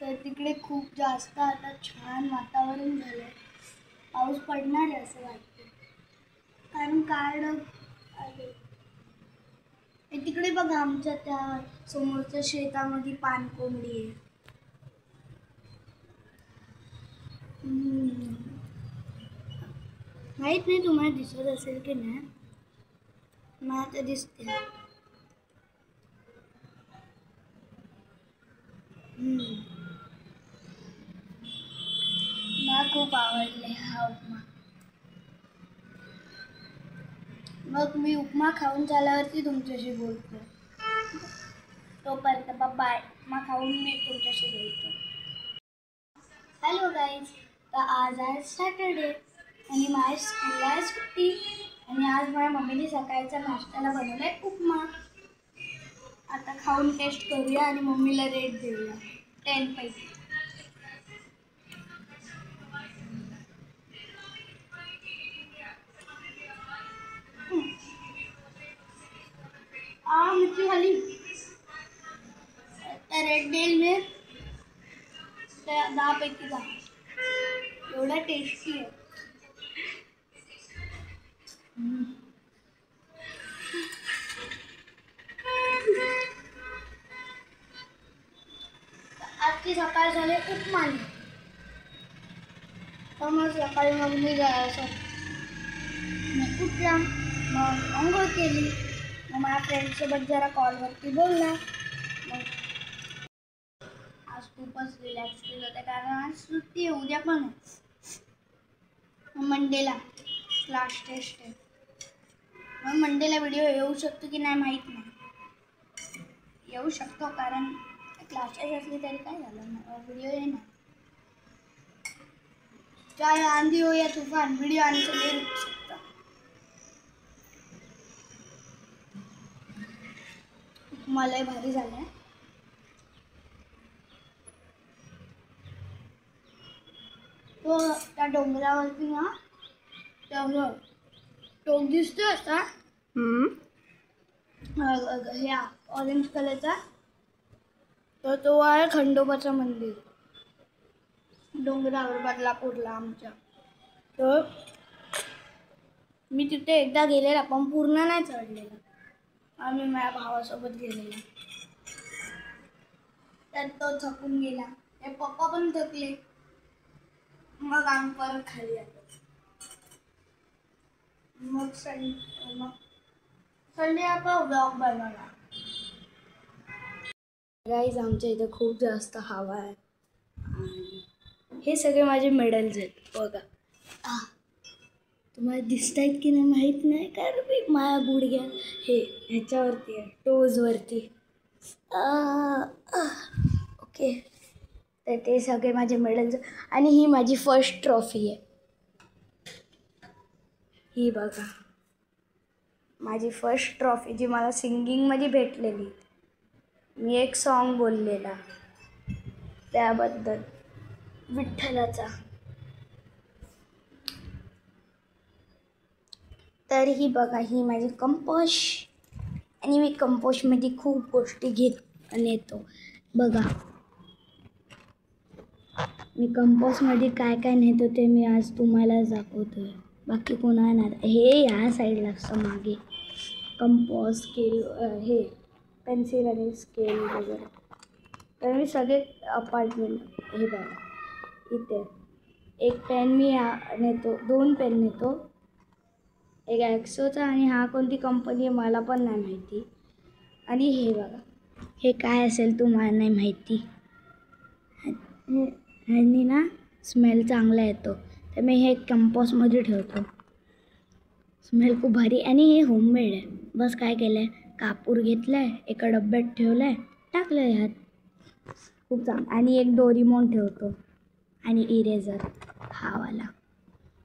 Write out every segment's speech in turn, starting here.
तर तिकडे खूप जास्त आता छान वातावरण झालं. पाऊस पडणार आहे असं वाटतं, कारण काळ आले. तिकडे बघा, आमच्या त्या समोरच्या शेतामध्ये पानकोंबडी आहे. माहित नाही तुम्हाला दिसत असेल की नाही, मला आता दिसते. मला खूप आवडले हा उपमा. मग मी उपमा खाऊन झाल्यावरती तुमच्याशी बोलतो. तोपर्यंत बाय. उपमा खाऊन मी तुमच्याशी बोलतो. हॅलो गाईज, तर आज आहे सॅटर्डे आणि माझ्या स्कूलला आहे सुट्टी. आणि आज माझ्या मम्मीने सकाळच्या नाश्त्याला बनवला आहे उपमा. आता खाऊन टेस्ट करूया आणि मम्मीला रेट देऊया 10 पैकी. मिरची खाली रेट देईल मी 10 पैकी 10. एवढा टेस्टी आहे. आजची सकाळ झाली उपमाने. तर मग सकाळी मग मी उठला, मग अंघोळ केली, मग माझ्या फ्रेंडसोबत जरा कॉलवरती बोलला. मग आज खूपच रिलॅक्स फील होतं, कारण आज सुट्टी आहे. उद्या पण मंडेला क्लास टेस्ट आहे. मग मंडेला व्हिडिओ येऊ शकतो की नाही माहीत नाही. येऊ शकतो, कारण क्लास टेस्ट असली तरी काय झालं, व्हिडिओ येणार. चाहे आंधी हो या तूफान, व्हिडिओ आने से नहीं रुक सकता. मला भारी झालं आहे. तो त्या डोंगरावरती ना तेवढं टोक दिसतोय असा, ह्या ऑरेंज कलरचा. तर तो आहे खंडोबाचं मंदिर डोंगरावर बदलापूरला आमच्या. तर मी तिथे एकदा गेलेला, पण पूर्ण नाही चढलेला. आम्ही माझ्या भावासोबत गेलेला, तर तो थकून गेला. ते पप्पा पण थकले. मग आम्ही परत खाली आलो. मग संडे आपण ब्लॉग बनवला. गाईज, आमच्या इथे खूप जास्त हवा आहे आणि हे सगळे माझे मेडल्स आहेत बघा. तुम्हाला दिसत आहेत की नाही माहीत नाही, कारण मी माझ्या गुडघ्या ह्याच्यावरती आहे, टोजवरती. ओके, तर ते सगळे माझे मेडल्स. आणि ही माझी फर्स्ट ट्रॉफी आहे. ही बघा, माझी फर्स्ट ट्रॉफी जी मला सिंगिंगमध्ये भेटलेली. मी एक सॉन्ग बोललेला त्याबद्दल, विठ्ठलाचा. तर ही बघा, ही माझी कंपोश. आणि मी कंपोस्टमध्ये खूप गोष्टी नेतो बघा. मी कंपोस्टमध्ये काय काय नेतो ते मी आज तुम्हाला दाखवतोय. बाकी कोणा नाही. हे ह्या साईडला असतं मागे कंपोस्ट, स्केल, हे पेन्सिल आणि स्केल वगैरे. तर मी सगळे अपार्टमेंट, हे बघा इथे एक पेन मी नेतो, 2 पेन नेतो. एक ॲक्सोचा आणि हा कोणती कंपनी आहे मला पण नाही माहिती. आणि हे बघा, हे काय असेल तुम्हाला नाही माहिती. ह्यानी ना स्मेल चांगला येतो, तर मी हे कंपोस्टमध्ये ठेवतो. स्मेल खूप भारी. आणि हे होममेड आहे. बस काय केलं आहे, कापूर घेतला आहे, एका डब्यात ठेवलं आहे, टाकलं आहे ह्यात. खूप चांगलं. आणि एक डोरीमोन ठेवतो आणि इरेझर, हावाला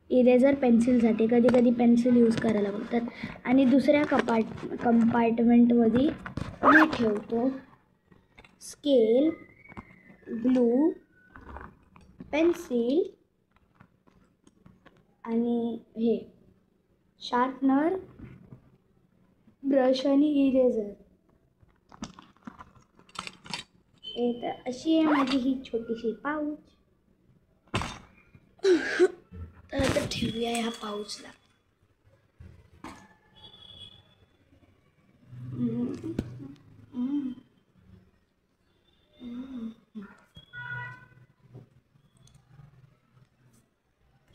इरेझर पेन्सिलसाठी. कधी कधी पेन्सिल यूज करायला बोलतात. आणि दुसऱ्या कंपार्टमेंटमध्ये मी ठेवतो स्केल, ग्लू, पेन्सिल आणि हे शार्पनर, ब्रश आणि इरेझर. ओके, तर अशी आहे माझी ही छोटीशी पाऊच. तर आता ठेवूया ह्या पाऊचला.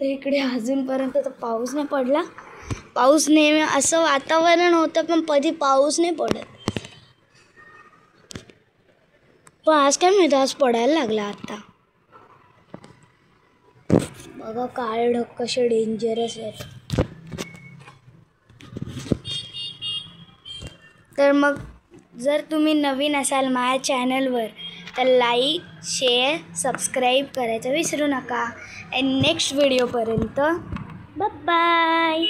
तर इकडे अजूनपर्यंत तर पाऊस नाही पडला. पाऊस नेहमी असं वातावरण होतं पण कधी पाऊस नाही पडत. पण आज काय माहिती, आज पडायला लागला आता. बघा काळे ढग कसे डेंजरस आहेत. तर मग जर तुम्ही नवीन असाल माझ्या चॅनलवर तर लाईक, शेअर, सबस्क्राईब करायचं विसरू नका. आणि नेक्स्ट व्हिडिओपर्यंत बाय.